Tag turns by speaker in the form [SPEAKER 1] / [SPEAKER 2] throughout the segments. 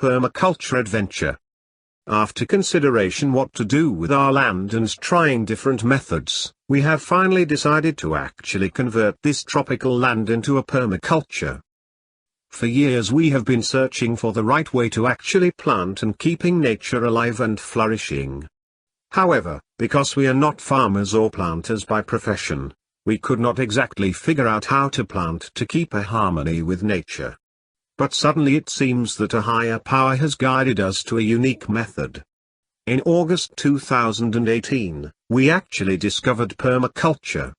[SPEAKER 1] Permaculture Adventure. After consideration what to do with our land and trying different methods, we have finally decided to actually convert this tropical land into a permaculture. For years we have been searching for the right way to actually plant and keeping nature alive and flourishing. However, because we are not farmers or planters by profession, we could not exactly figure out how to plant to keep a harmony with nature. But suddenly it seems that a higher power has guided us to a unique method. In August 2018, we actually discovered permaculture.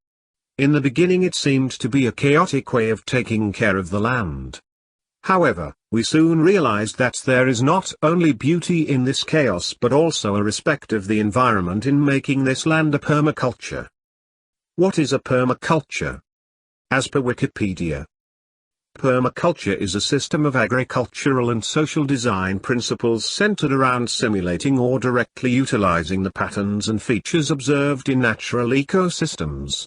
[SPEAKER 1] In the beginning it seemed to be a chaotic way of taking care of the land. However, we soon realized that there is not only beauty in this chaos but also a respect of the environment in making this land a permaculture. What is a permaculture? As per Wikipedia, permaculture is a system of agricultural and social design principles centered around simulating or directly utilizing the patterns and features observed in natural ecosystems.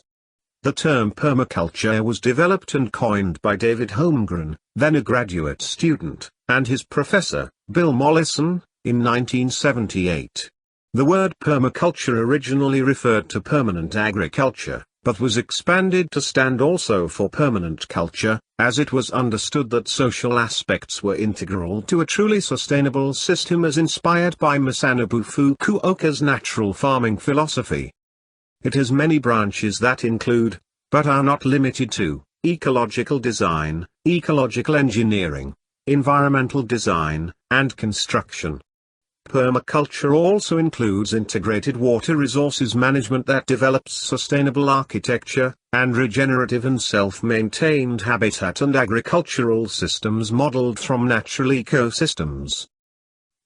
[SPEAKER 1] The term permaculture was developed and coined by David Holmgren, then a graduate student, and his professor, Bill Mollison, in 1978. The word permaculture originally referred to permanent agriculture, but was expanded to stand also for permanent culture, as it was understood that social aspects were integral to a truly sustainable system as inspired by Masanobu Fukuoka's natural farming philosophy. It has many branches that include, but are not limited to, ecological design, ecological engineering, environmental design, and construction. Permaculture also includes integrated water resources management that develops sustainable architecture, and regenerative and self-maintained habitat and agricultural systems modeled from natural ecosystems.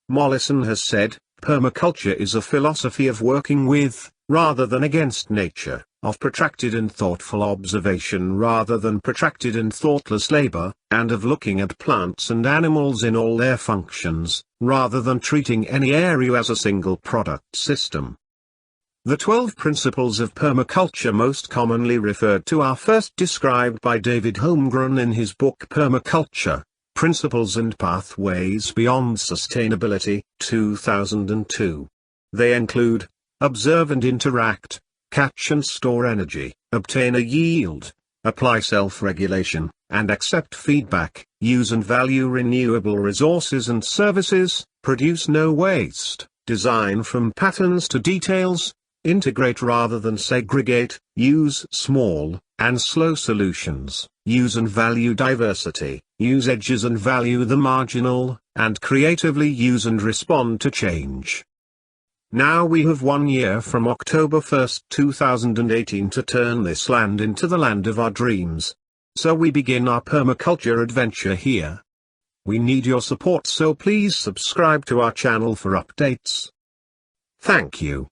[SPEAKER 1] Mollison has said, permaculture is a philosophy of working with, rather than against nature, of protracted and thoughtful observation rather than protracted and thoughtless labor, and of looking at plants and animals in all their functions, rather than treating any area as a single product system. The 12 principles of permaculture most commonly referred to are first described by David Holmgren in his book Permaculture, Principles and Pathways Beyond Sustainability, 2002. They include, observe and interact, catch and store energy, obtain a yield, apply self-regulation, and accept feedback, use and value renewable resources and services, produce no waste, design from patterns to details, integrate rather than segregate, use small and slow solutions, use and value diversity, use edges and value the marginal, and creatively use and respond to change. Now we have 1 year from October 1, 2018 to turn this land into the land of our dreams. So we begin our permaculture adventure here. We need your support, so please subscribe to our channel for updates. Thank you.